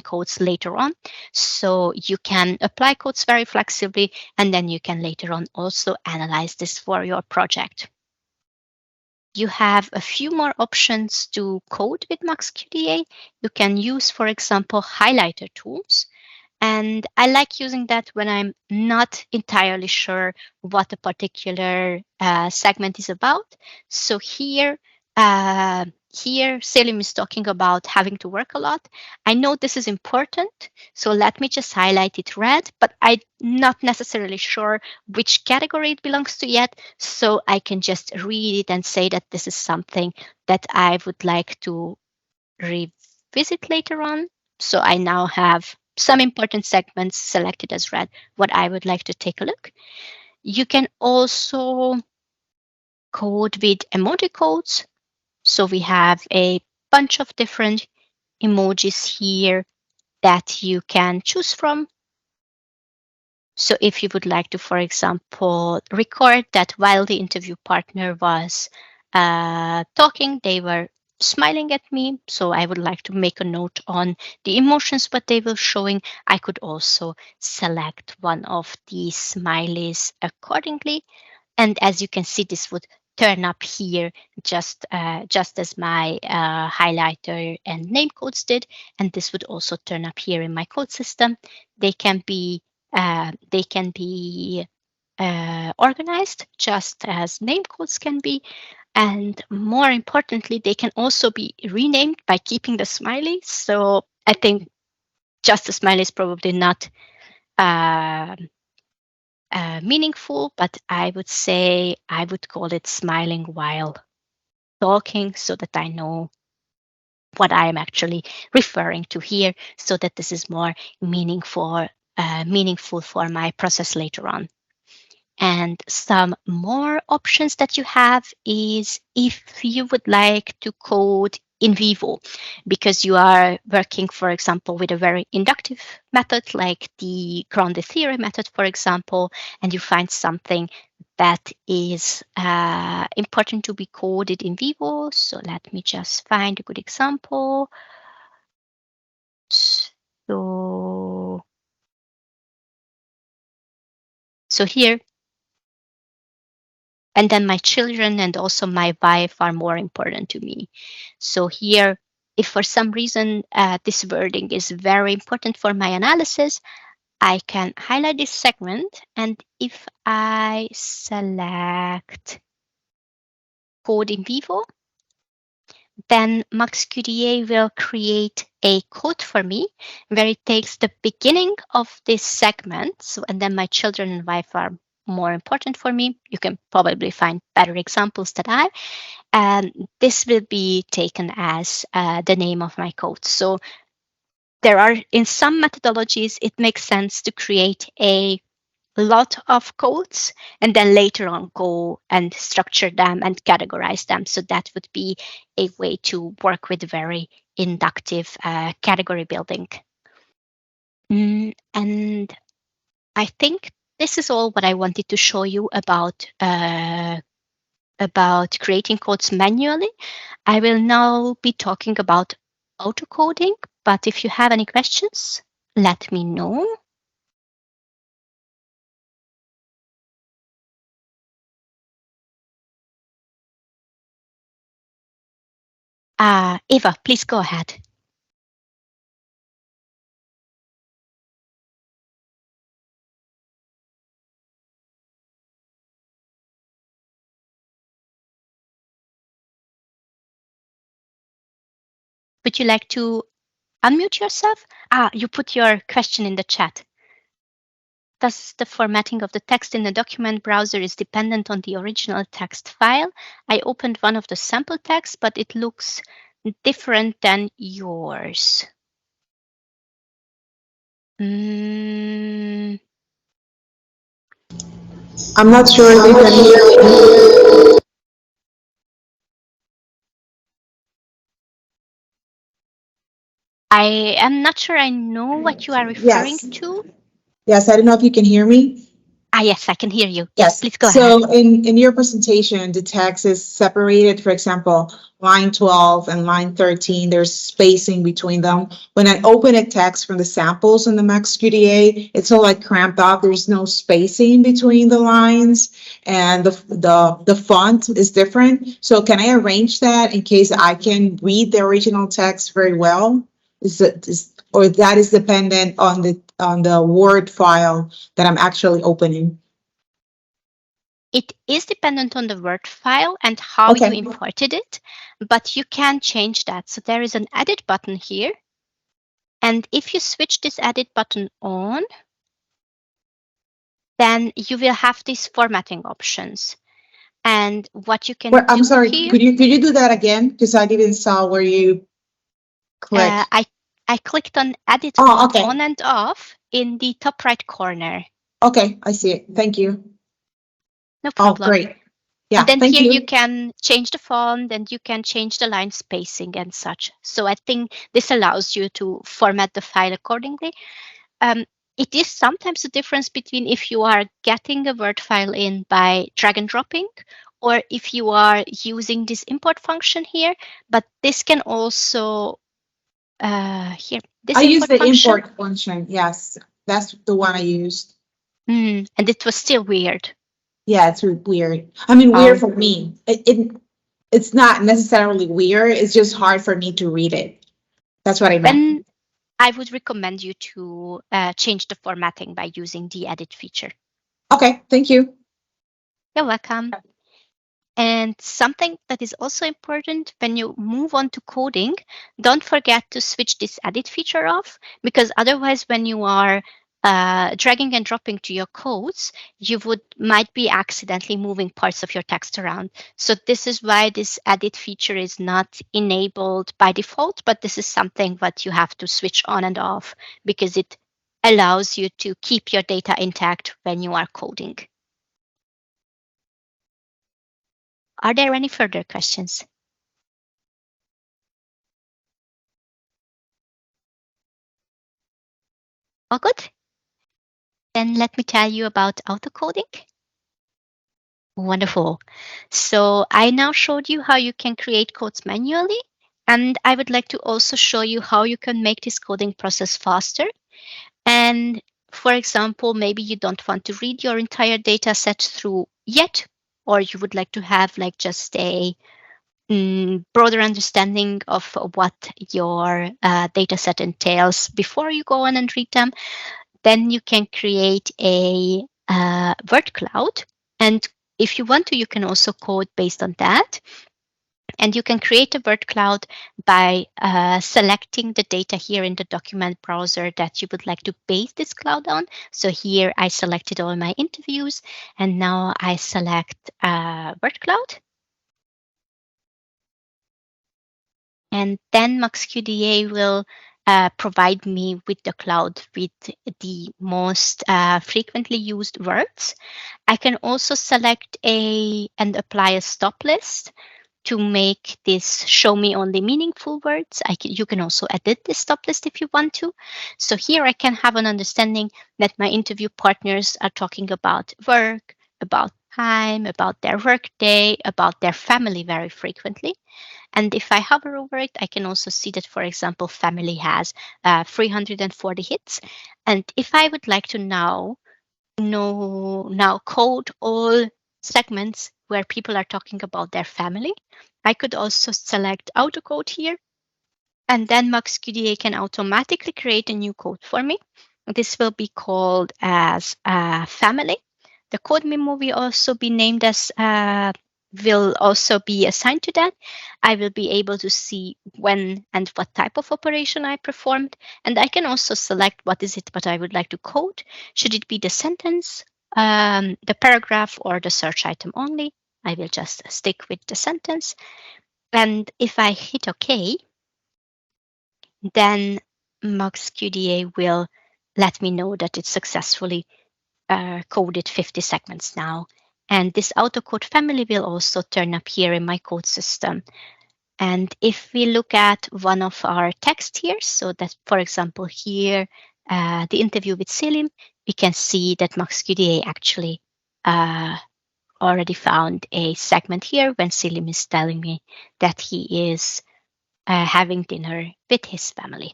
Speaker 1: codes later on. So you can apply codes very flexibly, and then you can later on also analyze this for your project. You have a few more options to code with MaxQDA. You can use, for example, highlighter tools. And I like using that when I'm not entirely sure what a particular segment is about. So here Selim is talking about having to work a lot. I know this is important, so let me just highlight it red, but I'm not necessarily sure which category it belongs to yet. So I can just read it and say that this is something that I would like to revisit later on. So I now have some important segments selected as red, what I would like to take a look. You can also code with emoji codes. So we have a bunch of different emojis here that you can choose from. So if you would like to, for example, record that while the interview partner was talking, they were smiling at me. So I would like to make a note on the emotions, what they were showing. I could also select one of these smileys accordingly. And as you can see, this would turn up here just as my highlighter and name codes did. And this would also turn up here in my code system. They can be organized just as name codes can be. And more importantly, they can also be renamed by keeping the smiley. So I think just a smiley is probably not uh, meaningful, but I would say I would call it smiling while talking so that I know what I am actually referring to here so that this is more meaningful for my process later on. And some more options that you have is if you would like to code in vivo because you are working, for example, with a very inductive method like the grounded theory method, for example, and you find something that is important to be coded in vivo. So let me just find a good example. So, so here, and then my children and also my wife are more important to me. So here, if for some reason this wording is very important for my analysis, I can highlight this segment, and if I select code in vivo, then MaxQDA will create a code for me where it takes the beginning of this segment. So, and then my children and wife are more important for me. You can probably find better examples than I. And this will be taken as the name of my code. So there are, in some methodologies, it makes sense to create a lot of codes and then later on go and structure them and categorize them. So that would be a way to work with very inductive category building. And I think this is all what I wanted to show you about creating codes manually. I will now be talking about autocoding, but if you have any questions, let me know. Eva, please go ahead. Would you like to unmute yourself? You put your question in the chat. Thus, the formatting of the text in the document browser is dependent on the original text file. I opened one of the sample texts, but it looks different than yours.
Speaker 3: I'm not sure if you can hear me.
Speaker 1: I am not sure I know what you are referring to.
Speaker 3: Yes, I don't know if you can hear me.
Speaker 1: Yes, I can hear you. Yes, please go ahead.
Speaker 3: So in your presentation, the text is separated, for example, line 12 and line 13, there's spacing between them. When I open a text from the samples in the MAXQDA, it's all like cramped up. There's no spacing between the lines and the font is different. So can I arrange that in case I can read the original text very well? Or that is dependent on the Word file that I'm actually opening?
Speaker 1: It is dependent on the Word file and how you imported it, but you can change that. So there is an edit button here. And if you switch this edit button on, then you will have these formatting options. And what you can
Speaker 3: I'm sorry,
Speaker 1: here,
Speaker 3: could you do that again? Because I didn't saw where you click.
Speaker 1: I clicked on edit mode on and off in the top right corner.
Speaker 3: Okay, I see it. Thank you.
Speaker 1: No problem.
Speaker 3: Oh, great. Yeah,
Speaker 1: and then
Speaker 3: thank
Speaker 1: here
Speaker 3: you.
Speaker 1: You can change the font and you can change the line spacing and such. So I think this allows you to format the file accordingly. It is sometimes the difference between if you are getting a Word file in by drag and dropping, or if you are using this import function here, but this can also, here, this
Speaker 3: I use the
Speaker 1: function,
Speaker 3: import function. Yes, that's the one I used.
Speaker 1: and it was still weird.
Speaker 3: Yeah, it's weird. I mean, weird for me. It's not necessarily weird. It's just hard for me to read it. That's what I meant.
Speaker 1: Then I would recommend you to change the formatting by using the edit feature.
Speaker 3: Okay, thank you.
Speaker 1: You're welcome. And something that is also important when you move on to coding, don't forget to switch this edit feature off, because otherwise when you are dragging and dropping to your codes, you might be accidentally moving parts of your text around. So this is why this edit feature is not enabled by default, but this is something that you have to switch on and off because it allows you to keep your data intact when you are coding. Are there any further questions? All good? Then let me tell you about autocoding. Wonderful. So I now showed you how you can create codes manually, and I would like to also show you how you can make this coding process faster. And for example, maybe you don't want to read your entire data set through yet, or you would like to have like just a broader understanding of what your data set entails before you go on and read them. Then you can create a word cloud. And if you want to, you can also code based on that. And you can create a word cloud by selecting the data here in the document browser that you would like to base this cloud on. So here I selected all my interviews, and now I select word cloud. And then MAXQDA will provide me with the cloud with the most frequently used words. I can also select and apply a stop list to make this show me only meaningful words. You can also edit this stop list if you want to. So here I can have an understanding that my interview partners are talking about work, about time, about their work day, about their family very frequently. And if I hover over it, I can also see that, for example, family has 340 hits. And if I would like to now code all segments where people are talking about their family, I could also select autocode here. And then MAXQDA can automatically create a new code for me. This will be called as family. The code memo will also be named as will also be assigned to that. I will be able to see when and what type of operation I performed. And I can also select what is it what I would like to code. Should it be the sentence, the paragraph, or the search item only? I will just stick with the sentence. And if I hit OK, then MAXQDA will let me know that it's successfully coded 50 segments now. And this autocode family will also turn up here in my code system. And if we look at one of our text here, so that, for example, here, the interview with Selim, we can see that MAXQDA actually already found a segment here when Selim is telling me that he is having dinner with his family.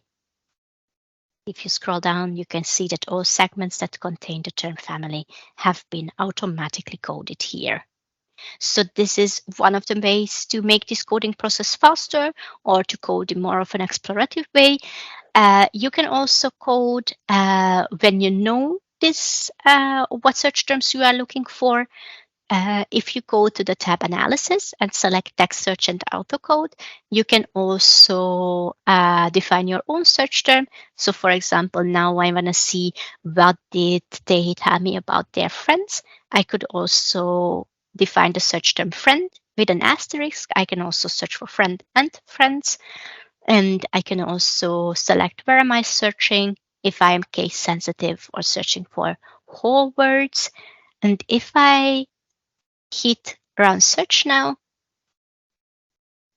Speaker 1: If you scroll down, you can see that all segments that contain the term family have been automatically coded here. So this is one of the ways to make this coding process faster or to code in more of an explorative way. You can also code when you know this, what search terms you are looking for. If you go to the tab Analysis and select Text Search and Autocode, you can also define your own search term. So for example, now I want to see what did they tell me about their friends. I could also define the search term friend with an asterisk. I can also search for friend and friends. And I can also select where am I searching, if I am case sensitive or searching for whole words. And if I hit Run Search now,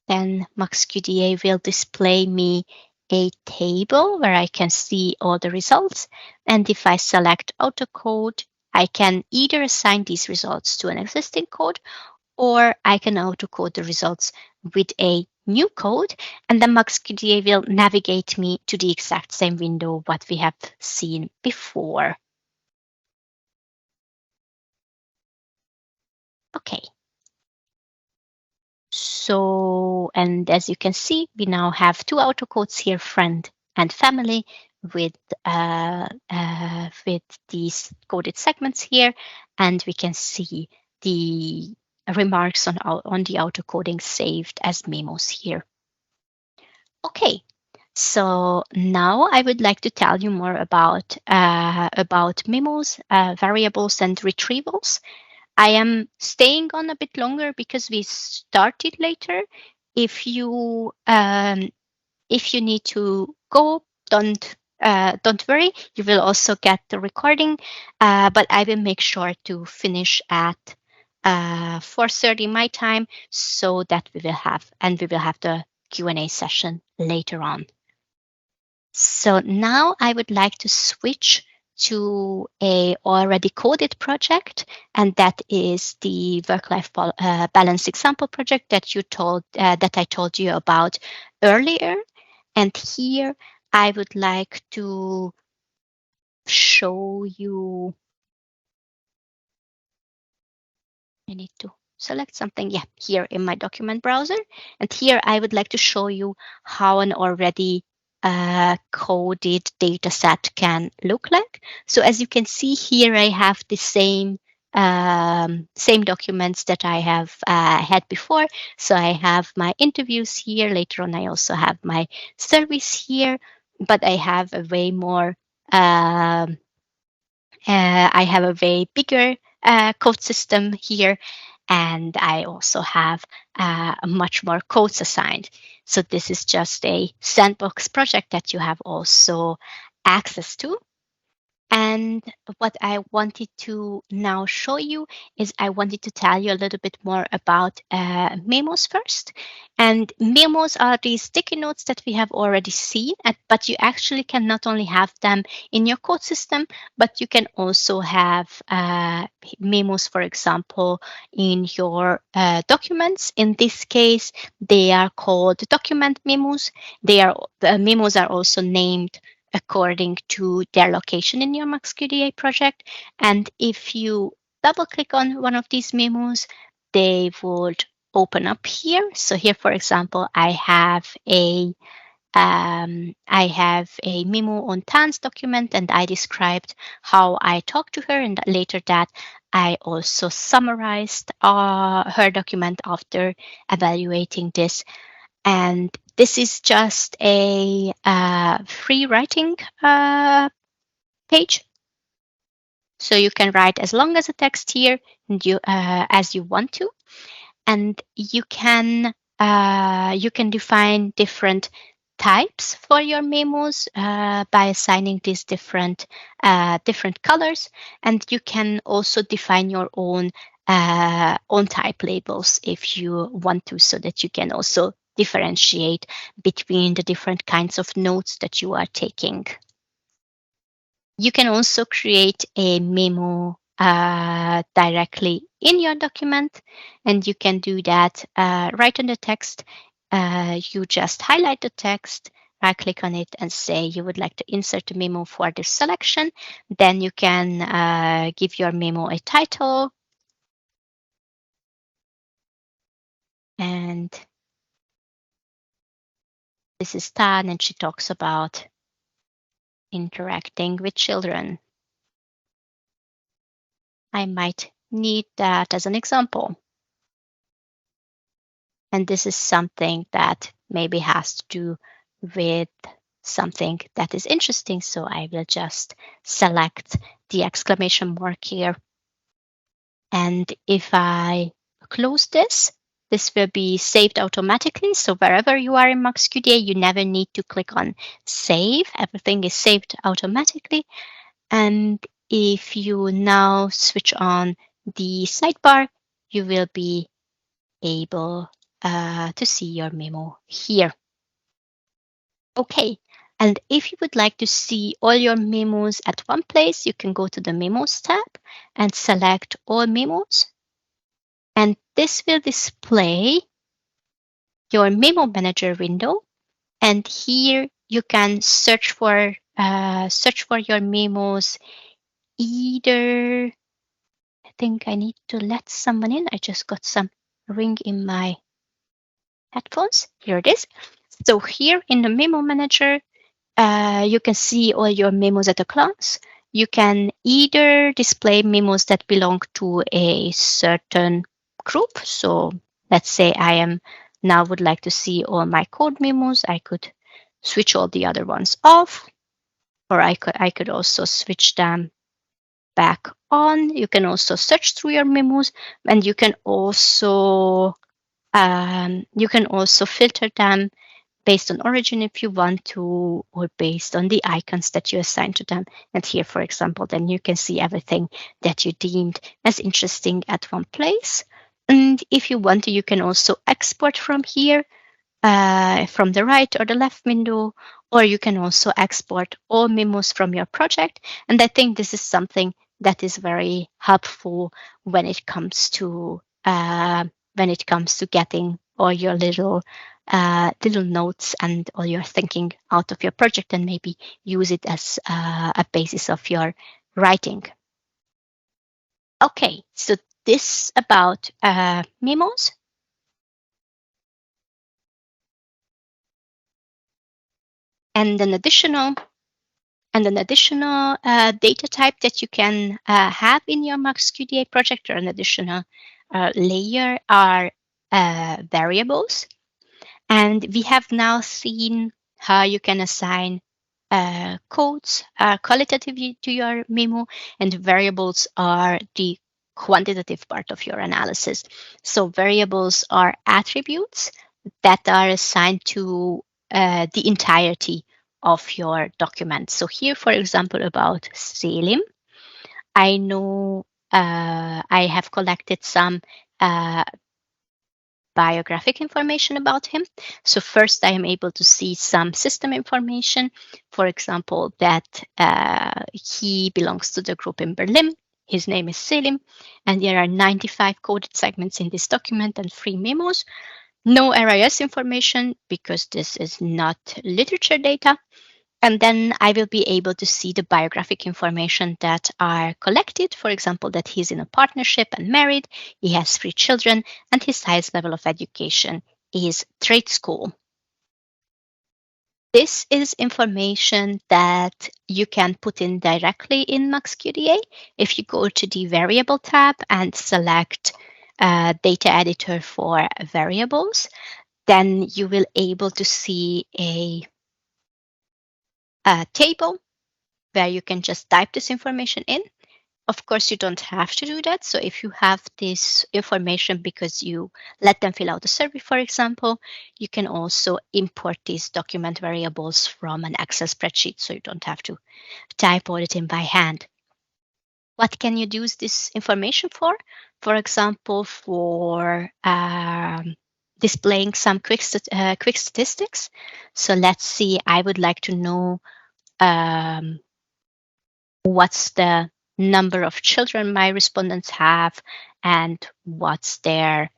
Speaker 1: then MAXQDA will display me a table where I can see all the results. And if I select autocode, I can either assign these results to an existing code, or I can autocode the results with a new code, and then MAXQDA will navigate me to the exact same window what we have seen before. Okay. So, and as you can see, we now have two autocodes here, friend and family, with these coded segments here, and we can see the remarks on the autocoding saved as memos here. Okay, so now I would like to tell you more about memos, variables, and retrievals. I am staying on a bit longer because we started later. If you need to go, don't worry. You will also get the recording, but I will make sure to finish at 4:30 my time, so that we will have the Q&A session later on. So now I would like to switch to a already coded project, and that is the work-life balance example project that I told you about earlier. And here I would like to show you. I need to select something. Yeah, here in my document browser. And here I would like to show you how an already coded data set can look like. So as you can see here, I have the same documents that I have had before. So I have my interviews here. Later on, I also have my surveys here, but I have a way more, I have a way bigger code system here, and I also have much more codes assigned. So this is just a sandbox project that you have also access to. And what I wanted to now show you is I wanted to tell you a little bit more about memos first. And memos are these sticky notes that we have already seen, but you actually can not only have them in your code system, but you can also have memos, for example, in your documents. In this case, they are called document memos. Memos are also named according to their location in your MAXQDA project. And if you double click on one of these memos, they would open up here. So here, for example, I have a memo on Tan's document, and I described how I talked to her, and later that I also summarized her document after evaluating this. And this is just a free writing page. So you can write as long as a text here and as you want to. And you can define different types for your memos by assigning these different colors, and you can also define your own type labels if you want to, so that you can also differentiate between the different kinds of notes that you are taking. You can also create a memo directly in your document, and you can do that right on the text. You just highlight the text, right click on it, and say you would like to insert a memo for this selection. Then you can give your memo a title. And this is Tan, and she talks about interacting with children. I might need that as an example. And this is something that maybe has to do with something that is interesting. So I will just select the exclamation mark here. And if I close this, this will be saved automatically. So wherever you are in MAXQDA, you never need to click on save. Everything is saved automatically. And if you now switch on the sidebar, you will be able to see your memo here. Okay, and if you would like to see all your memos at one place, you can go to the Memos tab and select All Memos. And this will display your Memo Manager window. And here you can search for your memos. Either, I think I need to let someone in. I just got some ring in my headphones. Here it is. So here in the Memo Manager, you can see all your memos at a glance. You can either display memos that belong to a certain group. So let's say I would like to see all my code memos. I could switch all the other ones off, or I could also switch them back on. You can also search through your memos, and you can also filter them based on origin if you want to, or based on the icons that you assign to them. And here, for example, then you can see everything that you deemed as interesting at one place. And if you want to, you can also export from here, from the right or the left window, or you can also export all memos from your project. And I think this is something that is very helpful when it comes to getting all your little notes and all your thinking out of your project, and maybe use it as a basis of your writing. Okay, so this about memos. And an additional data type that you can have in your MAXQDA project, or an additional layer, are variables. And we have now seen how you can assign codes qualitatively to your memo, and variables are the quantitative part of your analysis. So variables are attributes that are assigned to the entirety of your document. So here, for example, about Selim, I know I have collected some biographic information about him. So first I am able to see some system information, for example, that he belongs to the group in Berlin. His name is Selim, and there are 95 coded segments in this document and 3 memos. No RIS information because this is not literature data. And then I will be able to see the biographic information that are collected. For example, that he's in a partnership and married, he has 3 children, and his highest level of education is trade school. This is information that you can put in directly in MAXQDA. If you go to the variable tab and select data editor for variables, then you will able to see a table where you can just type this information in. Of course, you don't have to do that. So if you have this information because you let them fill out a survey, for example, you can also import these document variables from an Excel spreadsheet. So you don't have to type all it in by hand. What can you use this information for? For example, for displaying some quick statistics. So let's see, I would like to know what's the number of children my respondents have and what's their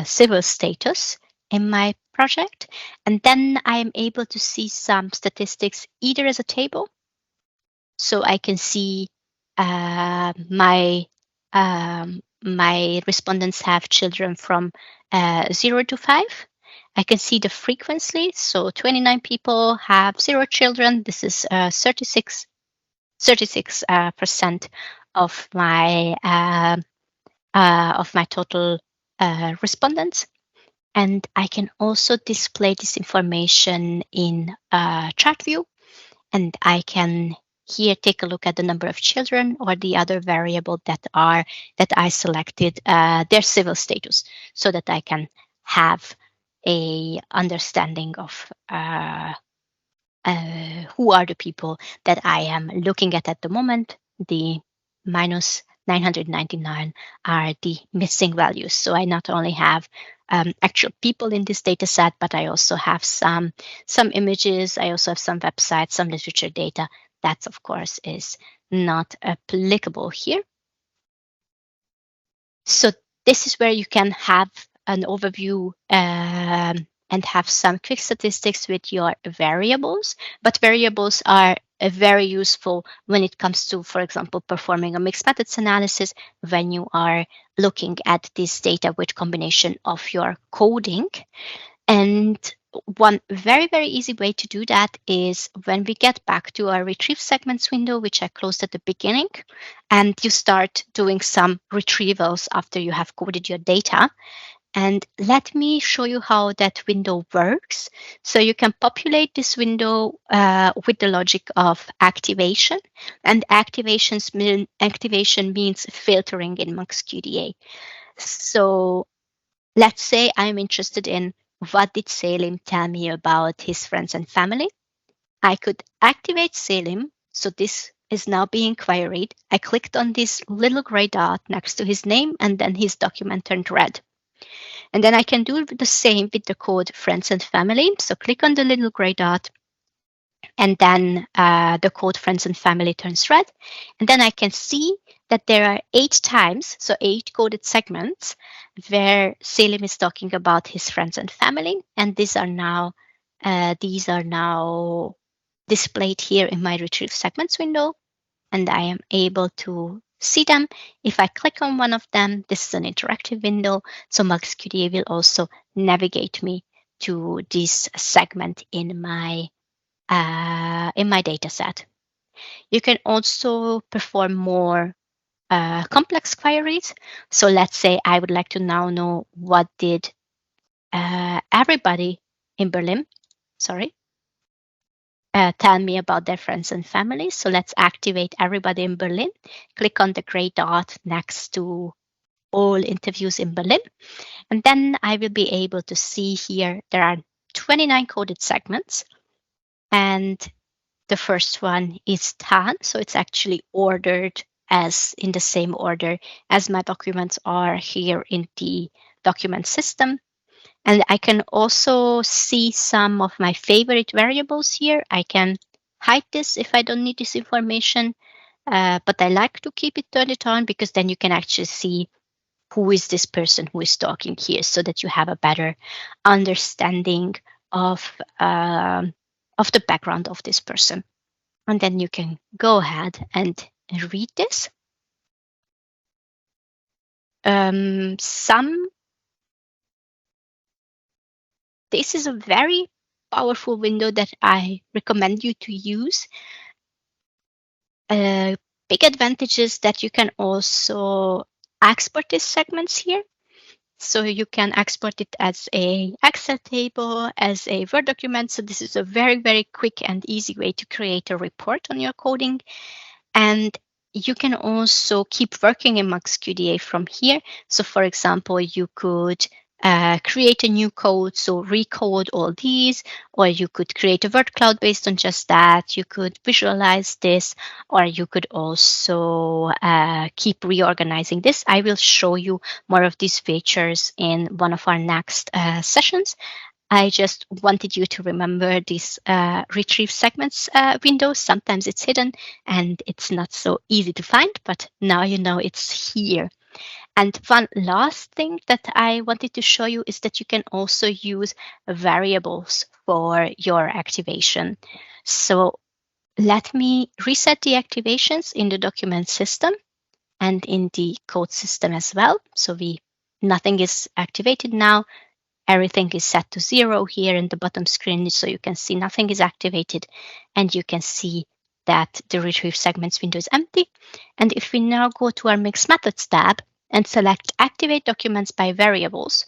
Speaker 1: civil status in my project. And then I'm able to see some statistics either as a table, so I can see my respondents have children from 0 to 5. I can see the frequency, so 29 people have 0 children. This is 36% of my total respondents. And I can also display this information in chart view, and I can here take a look at the number of children or the other variable that I selected their civil status, so that I can have a understanding of who are the people that I am looking at the moment. The minus 999 are the missing values. So I not only have actual people in this data set, but I also have some images. I also have some websites, some literature data. That, of course, is not applicable here. So this is where you can have an overview and have some quick statistics with your variables. But variables are very useful when it comes to, for example, performing a mixed methods analysis, when you are looking at this data with combination of your coding. And one very, very easy way to do that is when we get back to our retrieve segments window, which I closed at the beginning, and you start doing some retrievals after you have coded your data. And let me show you how that window works. So you can populate this window with the logic of activation. And activation means filtering in MAXQDA. So let's say I'm interested in what did Salim tell me about his friends and family. I could activate Salim. So this is now being queried. I clicked on this little gray dot next to his name, and then his document turned red. And then I can do the same with the code friends and family. So click on the little gray dot, and then the code friends and family turns red. And then I can see that there are 8 times, so 8 coded segments, where Salim is talking about his friends and family. And these are now displayed here in my retrieve segments window, and I am able to see them. If I click on one of them, this is an interactive window, so MAXQDA will also navigate me to this segment in my data set. You can also perform more complex queries. So let's say I would like to now know what did everybody in Berlin, tell me about their friends and family. So let's activate everybody in Berlin. Click on the gray dot next to all interviews in Berlin. And then I will be able to see here there are 29 coded segments. And the first one is Tan. So it's actually ordered as in the same order as my documents are here in the document system. And I can also see some of my favorite variables here. I can hide this if I don't need this information, but I like to keep it turned on because then you can actually see who is this person who is talking here, so that you have a better understanding of the background of this person. And then you can go ahead and read this. This is a very powerful window that I recommend you to use. Big advantage is that you can also export these segments here. So you can export it as a Excel table, as a Word document. So this is a very, very quick and easy way to create a report on your coding. And you can also keep working in MAXQDA from here. So for example, you could create a new code, so recode all these, or you could create a word cloud based on just that. You could visualize this, or you could also keep reorganizing this. I will show you more of these features in one of our next sessions. I just wanted you to remember this retrieve segments window. Sometimes it's hidden and it's not so easy to find, but now you know it's here. And one last thing that I wanted to show you is that you can also use variables for your activation. So let me reset the activations in the document system and in the code system as well. So nothing is activated now. Everything is set to 0 here in the bottom screen, so you can see nothing is activated, and you can see that the retrieve segments window is empty. And if we now go to our Mix Methods tab and select Activate Documents by Variables,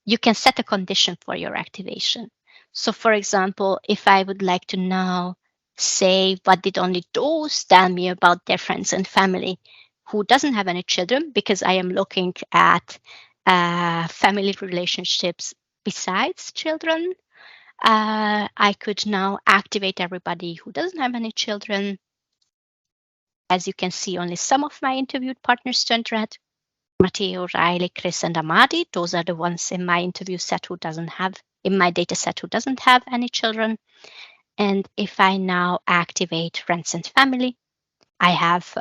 Speaker 1: you can set a condition for your activation. So for example, if I would like to now say, what did only those tell me about their friends and family who doesn't have any children, because I am looking at family relationships besides children, I could now activate everybody who doesn't have any children. As you can see, only some of my interviewed partners turned red. Matteo, Riley, Chris, and Amadi. Those are the ones in my interview set in my data set who doesn't have any children. And if I now activate friends and family, I have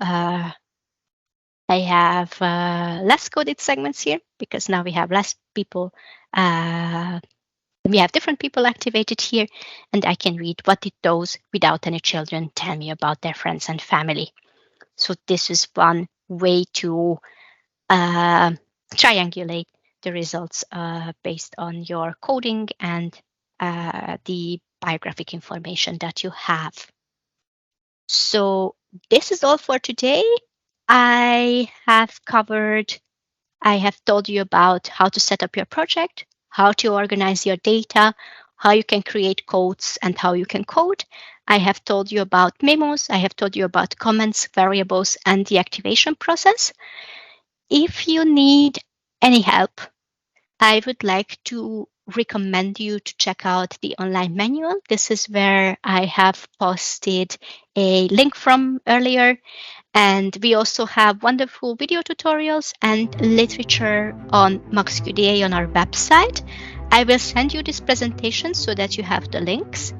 Speaker 1: less coded segments here because now we have less people. We have different people activated here, and I can read what did those without any children tell me about their friends and family. So this is one way to triangulate the results based on your coding and the biographic information that you have. So this is all for today. I have told you about how to set up your project, how to organize your data, how you can create codes, and how you can code. I have told you about memos. I have told you about comments, variables, and the activation process. If you need any help, I would like to recommend you to check out the online manual. This is where I have posted a link from earlier. And we also have wonderful video tutorials and literature on MAXQDA on our website. I will send you this presentation so that you have the links.